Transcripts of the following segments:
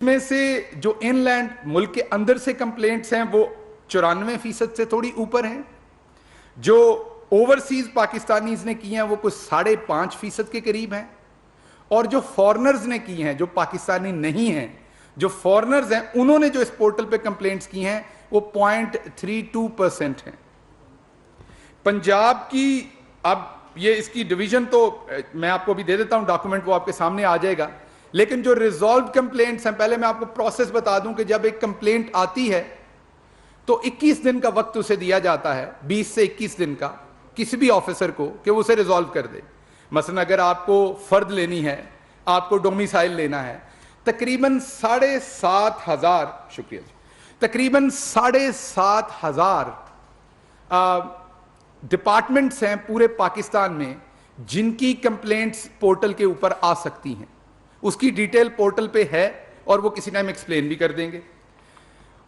में से जो इनलैंड मुल्क के अंदर से कंप्लेंट्स हैं वो 94% से थोड़ी ऊपर हैं। जो ओवरसीज पाकिस्तानीज ने की हैं वो कुछ 5.5% के करीब हैं। और जो फॉरेनर्स ने की हैं, जो पाकिस्तानी नहीं हैं, जो फॉरेनर्स हैं, उन्होंने जो इस पोर्टल पे कंप्लेंट्स की हैं वो 0.32% हैं। पंजाब की, अब ये इसकी डिवीजन तो मैं आपको भी दे देता हूं डॉक्यूमेंट, वो आपके सामने आ जाएगा। लेकिन जो रिजॉल्व कंप्लेंट्स हैं, पहले मैं आपको प्रोसेस बता दूं कि जब एक कंप्लेंट आती है तो 21 दिन का वक्त उसे दिया जाता है, 20 से 21 दिन का, किसी भी ऑफिसर को कि वो उसे रिजॉल्व कर दे। मसलन अगर आपको फर्द लेनी है, आपको डोमिसाइल लेना है, तकरीबन 7,500, शुक्रिया जी, तकरीबन 7,500 डिपार्टमेंट्स हैं पूरे पाकिस्तान में जिनकी कंप्लेंट्स पोर्टल के ऊपर आ सकती हैं। उसकी डिटेल पोर्टल पे है और वो किसी टाइम एक्सप्लेन भी कर देंगे।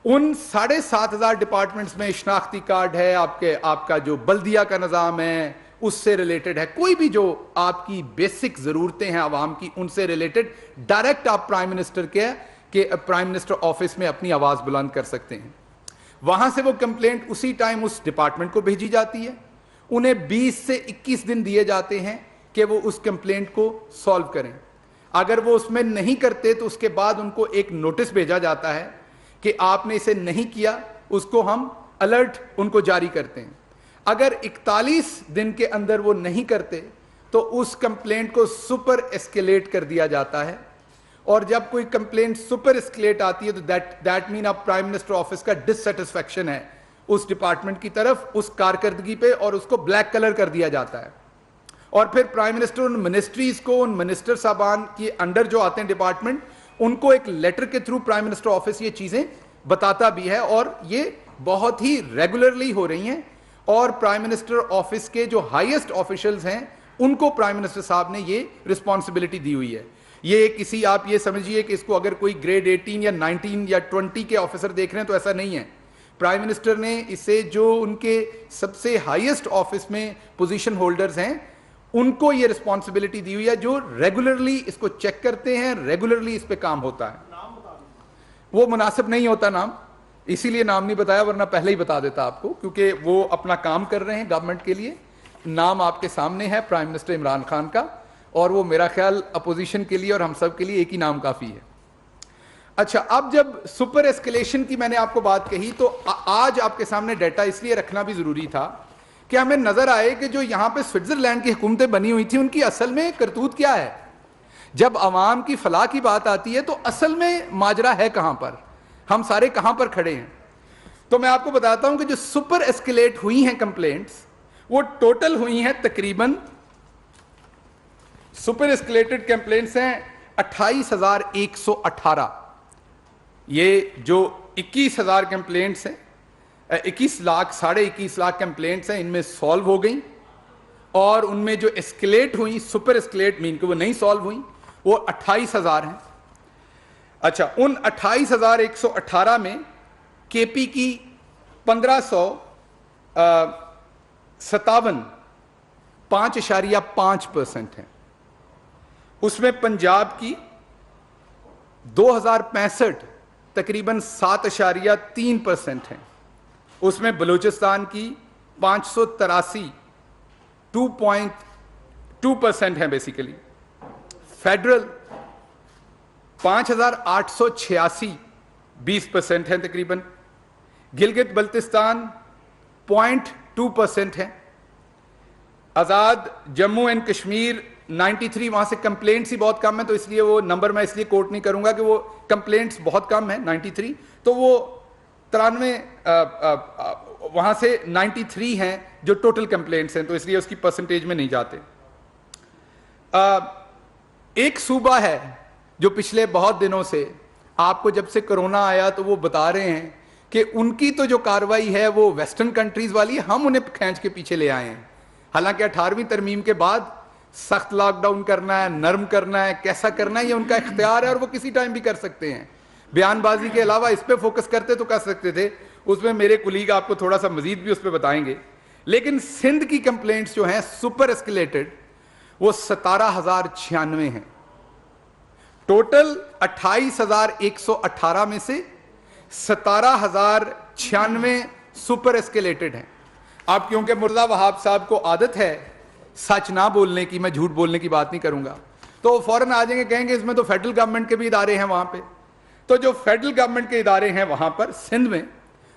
उन 7,500 डिपार्टमेंट्स में शनाख्ती कार्ड है, आपका जो बल्दिया का निज़ाम है उससे रिलेटेड है, कोई भी जो आपकी बेसिक ज़रूरतें हैं आवाम की उनसे रिलेटेड, डायरेक्ट आप प्राइम मिनिस्टर के प्राइम मिनिस्टर ऑफिस में अपनी आवाज़ बुलंद कर सकते हैं। वहां से वो कंप्लेंट उसी टाइम उस डिपार्टमेंट को भेजी जाती है। उन्हें 20 से 21 दिन दिए जाते हैं कि वो उस कंप्लेंट को सॉल्व करें। अगर वो उसमें नहीं करते तो उसके बाद उनको एक नोटिस भेजा जाता है कि आपने इसे नहीं किया, उसको हम अलर्ट उनको जारी करते हैं। अगर 41 दिन के अंदर वो नहीं करते तो उस कंप्लेंट को सुपर एस्केलेट कर दिया जाता है। और जब कोई कंप्लेंट सुपर एस्केलेट आती है तो दैट मीन अब प्राइम मिनिस्टर ऑफिस का डिससेटिस्फैक्शन है उस डिपार्टमेंट की तरफ, उस कारकर्दगी पे, और उसको ब्लैक कलर कर दिया जाता है। और फिर प्राइम मिनिस्टर उन मिनिस्ट्रीज को, उन मिनिस्टर साहबान के अंडर जो आते हैं डिपार्टमेंट, उनको एक लेटर के थ्रू प्राइम मिनिस्टर ऑफिस ये चीजें बताता भी है। और ये बहुत ही रेगुलरली हो रही हैं। और प्राइम मिनिस्टर ऑफिस के जो हाईएस्ट ऑफिशियल्स हैं उनको प्राइम मिनिस्टर साहब ने ये रिस्पॉन्सिबिलिटी दी हुई है। ये किसी, आप ये समझिए कि इसको अगर कोई ग्रेड 18 या 19 या 20 के ऑफिसर देख रहे हैं तो ऐसा नहीं है। प्राइम मिनिस्टर ने इसे जो उनके सबसे हाईएस्ट ऑफिस में पोजीशन होल्डर्स हैं उनको ये रिस्पॉन्सिबिलिटी दी हुई है, जो रेगुलरली इसको चेक करते हैं, रेगुलरली इस पे काम होता है। वो मुनासिब नहीं होता नाम, इसीलिए नाम नहीं बताया, वरना पहले ही बता देता आपको, क्योंकि वो अपना काम कर रहे हैं गवर्नमेंट के लिए। नाम आपके सामने है, प्राइम मिनिस्टर इमरान खान का, और वो मेरा ख्याल अपोजिशन के लिए और हम सब के लिए एक ही नाम काफी है। अच्छा, अब जब सुपर एस्केलेशन की मैंने आपको बात कही तो आज आपके सामने डाटा इसलिए रखना भी जरूरी था कि हमें नजर आए कि जो यहां पे स्विट्जरलैंड की हुकूमतें बनी हुई थी उनकी असल में करतूत क्या है। जब अवाम की फलाह की बात आती है तो असल में माजरा है कहां पर, हम सारे कहां पर खड़े हैं। तो मैं आपको बताता हूं कि जो सुपर एस्केलेट हुई हैं कंप्लेंट्स वो टोटल हुई हैं, तकरीबन सुपर एस्केलेटेड कंप्लेंट्स हैं 28,118। ये जो 21,000 कंप्लेंट्स हैं, 21 लाख, 21.5 लाख कंप्लेंट्स हैं, इनमें सॉल्व हो गई। और उनमें जो एस्केलेट हुई, सुपर एस्केलेट मीन कि वो नहीं सॉल्व हुई, वो 28,000 हैं। अच्छा, उन 28,118 में केपी की 1557, 5.5% है। उसमें पंजाब की 2065, तकरीबन 7.3% है। उसमें बलूचिस्तान की 583, 2.2% है बेसिकली। फेडरल 5,886, 20% है तकरीबन। गिलगित बल्तिस्तान 0.2% है। आज़ाद जम्मू एंड कश्मीर 93, वहां से कंप्लेंट्स ही बहुत कम है, तो इसलिए वो नंबर मैं इसलिए कोट नहीं करूंगा कि वो कंप्लेंट्स बहुत कम है, 93, तो वो 93, वहां से 93 हैं जो टोटल कंप्लेंट्स हैं, तो इसलिए उसकी परसेंटेज में नहीं जाते। एक सूबा है जो पिछले बहुत दिनों से, आपको जब से कोरोना आया तो वो बता रहे हैं कि उनकी तो जो कार्रवाई है वो वेस्टर्न कंट्रीज वाली है, हम उन्हें खींच के पीछे ले आए हैं। हालांकि 18वीं तरमीम के बाद सख्त लॉकडाउन करना है, नर्म करना है, कैसा करना है, ये उनका इख्तियार है और वो किसी टाइम भी कर सकते हैं। बयानबाजी के अलावा इस पे फोकस करते तो कर सकते थे, उसमें मेरे कुलीग आपको थोड़ा सा मजीद भी उस पर बताएंगे। लेकिन सिंध की कंप्लेंट्स जो हैं सुपर एस्केलेटेड, वो 17,096 हैं। टोटल 28,118 में से 17,096 सुपर एस्केलेटेड हैं। अब क्योंकि मुर्तज़ा वहाब साहब को आदत है सच ना बोलने की, मैं झूठ बोलने की बात नहीं करूंगा, तो वो फौरन आ जाएंगे, कहेंगे इसमें तो फेडरल गवर्नमेंट के भी इदारे हैं वहां पे। तो जो फेडरल गवर्नमेंट के इदारे हैं वहां पर सिंध में,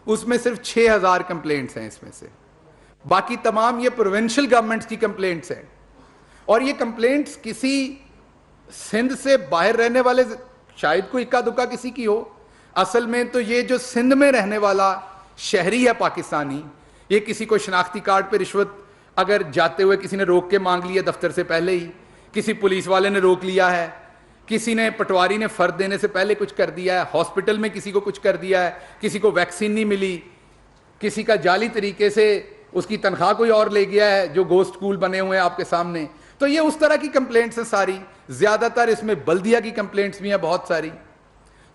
उसमें सिर्फ 6,000 कंप्लेंट्स हैं इसमें से, बाकी तमाम ये प्रोविंशियल गवर्नमेंट्स की कंप्लेंट्स हैं। और ये कंप्लेंट्स किसी सिंध से बाहर रहने वाले, शायद कोई इक्का दुक्का किसी की हो, असल में तो ये जो सिंध में रहने वाला शहरी है पाकिस्तानी, ये किसी को शनाख्ती कार्ड पे रिश्वत अगर जाते हुए किसी ने रोक के मांग लिया दफ्तर से पहले ही, किसी पुलिस वाले ने रोक लिया है, किसी ने पटवारी ने फर्द देने से पहले कुछ कर दिया है, हॉस्पिटल में किसी को कुछ कर दिया है, किसी को वैक्सीन नहीं मिली, किसी का जाली तरीके से उसकी तनख्वाह कोई और ले गया है, जो गोस्ट स्कूल बने हुए हैं आपके सामने, तो ये उस तरह की कंप्लेंट्स हैं सारी। ज्यादातर इसमें बल्दिया की कंप्लेंट्स भी हैं बहुत सारी।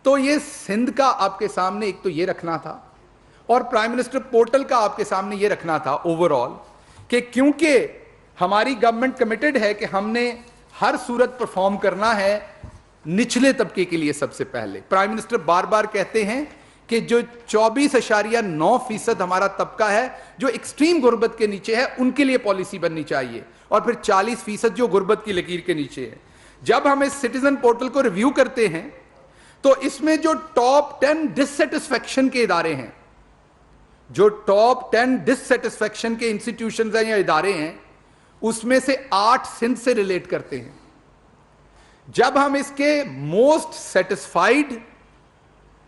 तो ये सिंध का आपके सामने एक तो ये रखना था, और प्राइम मिनिस्टर पोर्टल का आपके सामने ये रखना था ओवरऑल, कि क्योंकि हमारी गवर्नमेंट कमिटेड है कि हमने हर सूरत परफॉर्म करना है निचले तबके के लिए। सबसे पहले प्राइम मिनिस्टर बार बार कहते हैं कि जो 24.9% हमारा तबका है जो एक्सट्रीम गुर्बत के नीचे है, उनके लिए पॉलिसी बननी चाहिए, और फिर 40% जो गुर्बत की लकीर के नीचे है। जब हम इस सिटीजन पोर्टल को रिव्यू करते हैं तो इसमें जो टॉप 10 डिससेटिस्फैक्शन के इदारे हैं, जो टॉप 10 डिससेटिस्फैक्शन के इंस्टीट्यूशंस हैं या इदारे हैं, उसमें से 8 सिंध से रिलेट करते हैं। जब हम इसके मोस्ट सेटिस्फाइड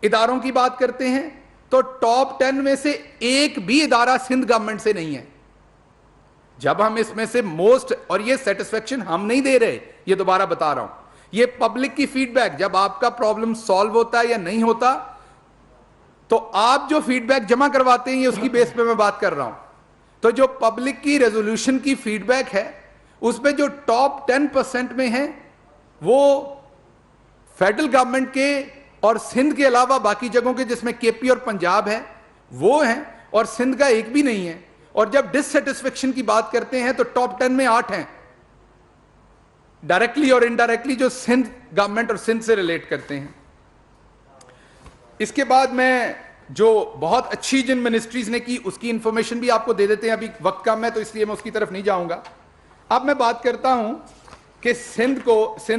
इदारों की बात करते हैं तो टॉप 10 में से एक भी इदारा सिंध गवर्नमेंट से नहीं है। जब हम इसमें से मोस्ट, और ये सेटिस्फैक्शन हम नहीं दे रहे, ये दोबारा बता रहा हूं, ये पब्लिक की फीडबैक, जब आपका प्रॉब्लम सॉल्व होता है या नहीं होता तो आप जो फीडबैक जमा करवाते हैं, ये उसकी बेस पे मैं बात कर रहा हूं। तो जो पब्लिक की रेजोल्यूशन की फीडबैक है, उसमें जो टॉप 10% में है वो फेडरल गवर्नमेंट के और सिंध के अलावा बाकी जगहों के, जिसमें केपी और पंजाब है, वो हैं, और सिंध का एक भी नहीं है। और जब डिससेटिस्फेक्शन की बात करते हैं तो टॉप 10 में 8 हैं, डायरेक्टली और इनडायरेक्टली, जो सिंध गवर्नमेंट और सिंध से रिलेट करते हैं। इसके बाद मैं जो बहुत अच्छी जिन मिनिस्ट्रीज ने की उसकी इंफॉर्मेशन भी आपको दे देते हैं। अभी वक्त कम है तो इसलिए मैं उसकी तरफ नहीं जाऊंगा। अब मैं बात करता हूं कि सिंध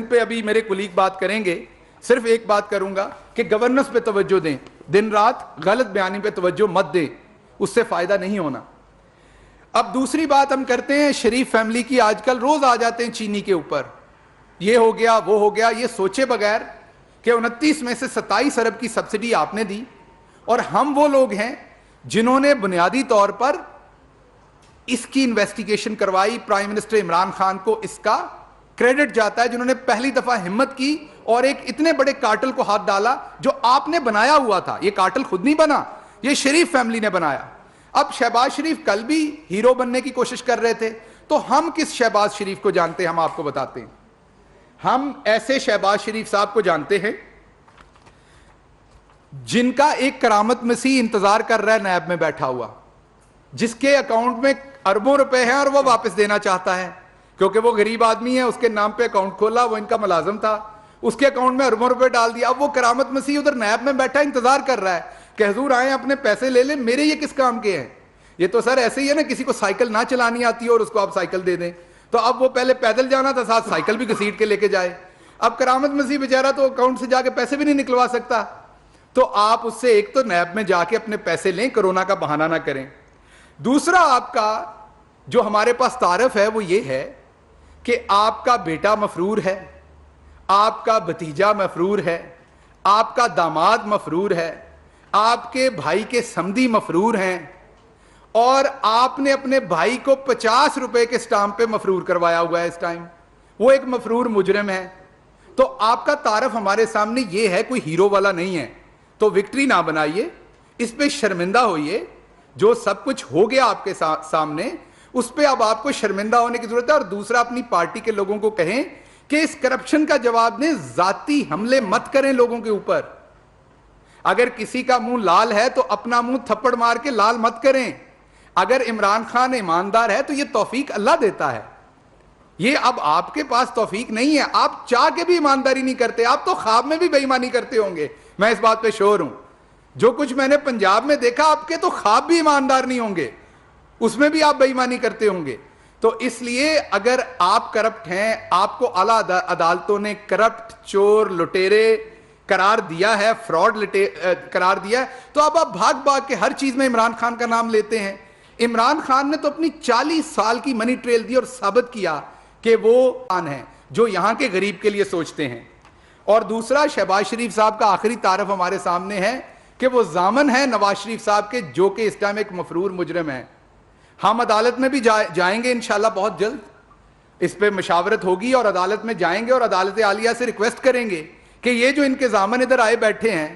पे अभी मेरे कुलीग बात करेंगे। सिर्फ एक बात करूंगा कि गवर्नेंस पे तवज्जो दें, दिन रात गलत बयानी पे तवज्जो मत दें, उससे फायदा नहीं होना। अब दूसरी बात हम करते हैं शरीफ फैमिली की। आजकल रोज आ जाते हैं चीनी के ऊपर, ये हो गया वो हो गया, ये सोचे बगैर कि 29 में से 27 अरब की सब्सिडी आपने दी, और हम वो लोग हैं जिन्होंने बुनियादी तौर पर इसकी इन्वेस्टिगेशन करवाई। प्राइम मिनिस्टर इमरान खान को इसका क्रेडिट जाता है, जिन्होंने पहली दफा हिम्मत की और एक इतने बड़े कार्टल को हाथ डाला जो आपने बनाया हुआ था। ये कार्टल खुद नहीं बना, ये शरीफ फैमिली ने बनाया। अब शहबाज शरीफ कल भी हीरो बनने की कोशिश कर रहे थे, तो हम किस शहबाज शरीफ को जानते हैं, हम आपको बताते हैं। हम ऐसे शहबाज शरीफ साहब को जानते हैं जिनका एक करामत मसीह इंतजार कर रहा है नैब में बैठा हुआ, जिसके अकाउंट में अरबों रुपए हैं और वो वापस देना चाहता है, क्योंकि वो गरीब आदमी है, उसके नाम पे अकाउंट खोला, वो इनका मुलाजिम था, उसके अकाउंट में अरबों रुपए डाल दिया। अब वो करामत मसीह उधर नैब में बैठा इंतजार कर रहा है कि हुजूर आए अपने पैसे ले ले, मेरे ये किस काम के हैं। ये तो सर ऐसे ही है ना, किसी को साइकिल ना चलानी आती है और उसको आप साइकिल दे दें, तो अब वो पहले पैदल जाना था, साथ साइकिल भी घसीट के लेके जाए। अब करामत मसीह बेचारा तो अकाउंट से जाके पैसे भी नहीं निकलवा सकता, तो आप उससे एक तो नैब में जाके अपने पैसे लें, कोरोना का बहाना ना करें। दूसरा आपका जो हमारे पास तारफ है वो ये है कि आपका बेटा मफरूर है, आपका भतीजा मफरूर है, आपका दामाद मफरूर है, आपके भाई के समधी मफरूर हैं, और आपने अपने भाई को 50 रुपए के स्टाम्प पे मफरूर करवाया हुआ है इस टाइम। वो एक मफरूर मुजरिम है। तो आपका तारफ हमारे सामने ये है, कोई हीरो वाला नहीं है। तो विक्ट्री ना बनाइए, इस पे शर्मिंदा होइए। जो सब कुछ हो गया आपके सामने, उस पे अब आपको शर्मिंदा होने की जरूरत है। और दूसरा, अपनी पार्टी के लोगों को कहें कि इस करप्शन का जवाब दें, जाती हमले मत करें लोगों के ऊपर। अगर किसी का मुंह लाल है तो अपना मुंह थप्पड़ मार के लाल मत करें। अगर इमरान खान ईमानदार है तो यह तौफीक अल्लाह देता है, یہ اب آپ کے پاس توفیق نہیں ہے, آپ چاہ کے بھی ایمانداری نہیں کرتے, آپ تو خواب میں بھی بے ایمانی کرتے ہوں گے, میں اس بات پہ شور ہوں. جو کچھ میں نے پنجاب میں دیکھا, آپ کے تو خواب بھی ایماندار نہیں ہوں گے, اس میں بھی آپ بے ایمانی کرتے ہوں گے. تو اس لیے اگر آپ کرپٹ ہیں, آپ کو اعلیٰ عدالتوں نے کرپٹ, چور, لٹیرے قرار دیا ہے, فراڈ قرار دیا ہے, تو اب آپ بھاگ بھاگ کے ہر چیز میں عمران خان کا نام لیتے ہیں. عمران خان نے تو اپنی 40 سال کی منی ٹریل دی اور ثابت کیا کہ وہ خان ہیں جو یہاں کے غریب کے لیے سوچتے ہیں. اور دوسرا, شہباز شریف صاحب کا آخری تعارف ہمارے سامنے ہے کہ وہ ضامن ہیں نواز شریف صاحب کے, جو کہ اس ٹائم ایک مفرور مجرم ہیں. ہم عدالت میں بھی جائیں گے انشاءاللہ بہت جلد, اس پہ مشاورت ہوگی اور عدالت میں جائیں گے اور عدالت عالیہ سے ریکویسٹ کریں گے کہ یہ جو ان کے ضامن ادھر آئے بیٹھے ہیں,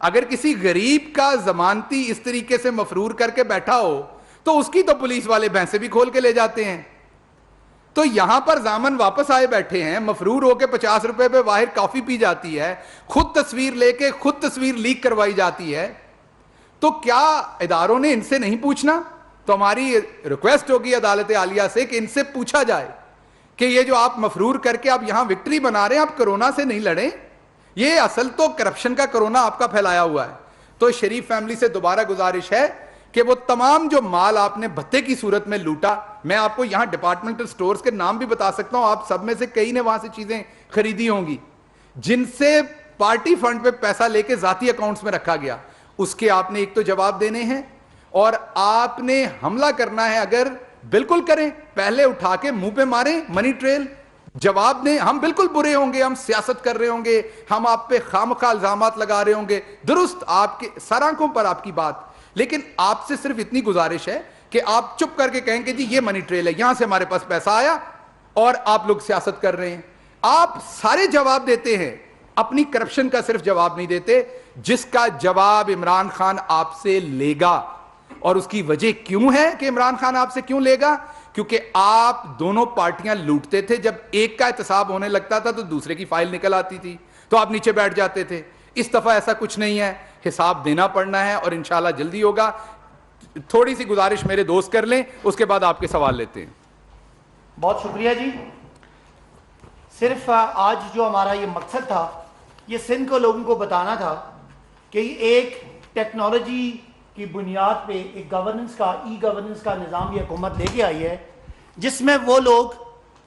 اگر کسی غریب کا ضمانتی اس طریقے سے مفرور کر کے بیٹھا ہو تو اس کی تو پولیس والے بھینسیں بھی کھول کے لے جاتے ہیں. تو یہاں پر ضامن واپس آئے بیٹھے ہیں, مفرور ہو کے 50 روپے پہ باہر کافی پی جاتی ہے, خود تصویر لے کے خود تصویر لیک کروائی جاتی ہے. تو کیا اداروں نے ان سے نہیں پوچھنا؟ تو ہماری ریکویسٹ ہوگی عدالت عالیہ سے کہ ان سے پوچھا جائے کہ یہ جو آپ مفرور کر کے آپ یہاں وکٹری بنا رہے ہیں, آپ کرونا سے نہیں لڑیں, یہ اصل تو کرپشن کا کرونا آپ کا پھیلایا ہوا ہے. تو شریف فیملی سے دوبارہ گزارش ہے کہ وہ تمام جو مال آپ نے بھتے کی صورت میں لوٹا, میں آپ کو یہاں ڈپارٹمنٹل سٹورز کے نام بھی بتا سکتا ہوں, آپ سب میں سے کئی نے وہاں سے چیزیں خریدی ہوں گی جن سے پارٹی فنڈ پہ پیسہ لے کے ذاتی اکاؤنٹس میں رکھا گیا. اس کے آپ نے ایک تو جواب دینے ہیں, اور آپ نے حملہ کرنا ہے اگر بالکل کریں, پہلے اٹھا کے منہ پہ ماریں منی ٹریل, جواب دیں. ہم بالکل برے ہوں گے, ہم سیاست کر رہے ہوں گے, ہم آپ پہ خامخواہ الزامات لگا رہے ہوں گے, درست آپ کے سر آنکھوں پر آپ کی بات, لیکن آپ سے صرف اتنی گزارش ہے کہ آپ چپ کر کے کہیں کہ جی یہ منی ٹریل ہے, یہاں سے ہمارے پاس پیسہ آیا اور آپ لوگ سیاست کر رہے ہیں. آپ سارے جواب دیتے ہیں, اپنی کرپشن کا صرف جواب نہیں دیتے, جس کا جواب عمران خان آپ سے لے گا. اور اس کی وجہ کیوں ہے کہ عمران خان آپ سے کیوں لے گا؟ کیونکہ آپ دونوں پارٹیاں لوٹتے تھے, جب ایک کا احتساب ہونے لگتا تھا تو دوسرے کی فائل نکل آتی تھی, تو آپ نیچے بیٹھ جاتے تھے. اس دفعہ ایسا کچھ نہیں ہے, حساب دینا پڑنا ہے اور انشاءاللہ جلدی ہوگا. تھوڑی سی گزارش میرے دوست کر لیں, اس کے بعد آپ کے سوال لیتے ہیں. بہت شکریہ جی. صرف آج جو ہمارا یہ مقصد تھا, یہ سندھ کو لوگوں کو بتانا تھا کہ ایک ٹیکنالوجی کی بنیاد پہ ایک گورننس کا, ای گورننس کا نظام یہ حکومت لے کے آئی ہے, جس میں وہ لوگ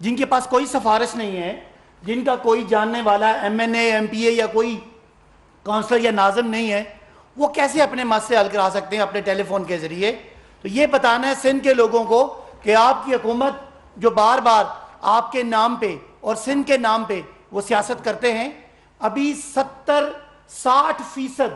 جن کے پاس کوئی سفارش نہیں ہے, جن کا کوئی جاننے والا ایم این اے, ایم پی اے یا کوئی کونسلر یا ناظم نہیں ہے, وہ کیسے اپنے مسئلے حل کرا سکتے ہیں اپنے ٹیلی فون کے ذریعے. تو یہ بتانا ہے سندھ کے لوگوں کو کہ آپ کی حکومت جو بار بار آپ کے نام پہ اور سندھ کے نام پہ وہ سیاست کرتے ہیں, ابھی 60%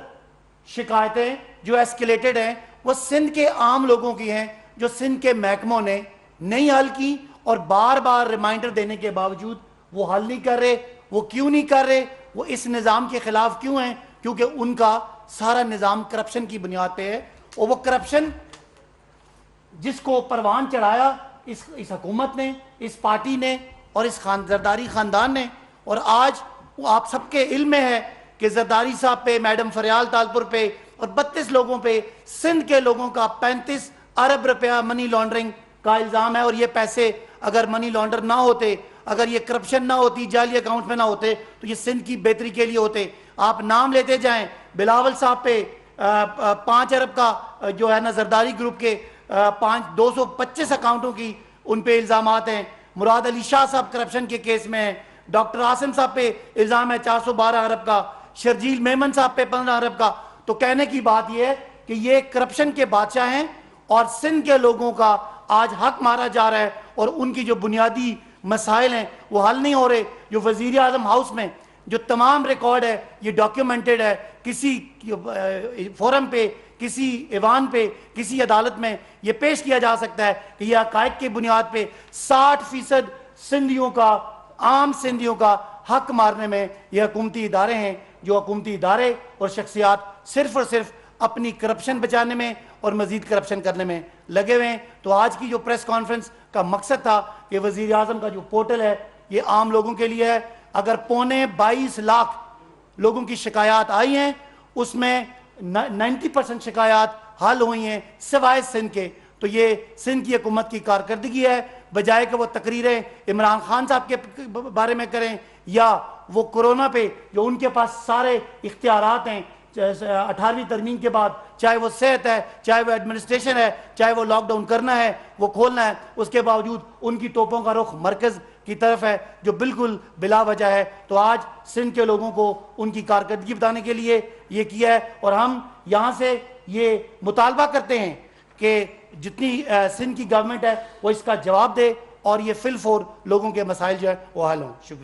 شکایتیں جو ایسکیلیٹڈ ہیں وہ سندھ کے عام لوگوں کی ہیں, جو سندھ کے محکموں نے نہیں حل کی, اور بار بار ریمائنڈر دینے کے باوجود وہ حل نہیں کر رہے. وہ کیوں نہیں کر رہے؟ وہ اس نظام کے خلاف کیوں ہیں؟ کیونکہ ان کا سارا نظام کرپشن کی بنیاد پہ ہے, اور وہ کرپشن جس کو پروان چڑھایا اس حکومت نے, اس پارٹی نے اور اس زرداری خاندان نے. اور آج آپ سب کے علم میں ہے کہ زرداری صاحب پہ, میڈم فریال تالپور پہ اور 32 لوگوں پہ سندھ کے لوگوں کا 35 ارب روپیہ منی لانڈرنگ کا الزام ہے. اور یہ پیسے اگر منی لانڈر نہ ہوتے, اگر یہ کرپشن نہ ہوتی, جعلی اکاؤنٹ میں نہ ہوتے, تو یہ سندھ کی بہتری کے لیے ہوتے. آپ نام لیتے جائیں, بلاول صاحب پہ 5 ارب کا جو ہے نا زرداری گروپ کے 225 اکاؤنٹوں کی ان پہ الزامات ہیں. مراد علی شاہ صاحب کرپشن کے کیس میں ہیں. ڈاکٹر عاصم صاحب پہ الزام ہے 412 ارب کا. شرجیل میمن صاحب پہ 15 ارب کا. تو کہنے کی بات یہ ہے کہ یہ کرپشن کے بادشاہ ہیں, اور سندھ کے لوگوں کا آج حق مارا جا رہا ہے, اور ان کی جو بنیادی مسائل ہیں وہ حل نہیں ہو رہے. جو وزیر اعظم ہاؤس میں جو تمام ریکارڈ ہے یہ ڈاکیومنٹڈ ہے, کسی فورم پہ, کسی ایوان پہ, کسی عدالت میں یہ پیش کیا جا سکتا ہے کہ یہ حقائق کی بنیاد پہ 60% سندھیوں کا, عام سندھیوں کا حق مارنے میں یہ حکومتی ادارے ہیں, جو حکومتی ادارے اور شخصیات صرف اور صرف اپنی کرپشن بچانے میں اور مزید کرپشن کرنے میں لگے ہوئے ہیں. تو آج کی جو پریس کانفرنس کا مقصد تھا کہ وزیر اعظم کا جو پورٹل ہے یہ عام لوگوں کے لیے ہے. اگر 22 لاکھ لوگوں کی شکایات آئی ہیں, اس میں 90% شکایات حل ہوئی ہیں سوائے سندھ کے. تو یہ سندھ کی حکومت کی کارکردگی ہے. بجائے کہ وہ تقریریں عمران خان صاحب کے بارے میں کریں یا وہ کورونا پہ جو ان کے پاس سارے اختیارات ہیں 18ویں ترمیم کے بعد، چاہے وہ صحت ہے، چاہے وہ ایڈمنسٹریشن ہے، چاہے وہ لاک ڈاؤن کرنا ہے، وہ کھولنا ہے، اس کے باوجود ان کی توپوں کا رخ مرکز کی طرف ہے جو بالکل بلا وجہ ہے۔ تو آج سندھ کے لوگوں کو ان کی کارکردگی بتانے کے لیے یہ کیا ہے، اور ہم یہاں سے یہ مطالبہ کرتے ہیں کہ جتنی سندھ کی گورنمنٹ ہے وہ اس کا جواب دے اور یہ فی الفور لوگوں کے مسائل جو ہے وہ حل ہوں۔ شکریہ۔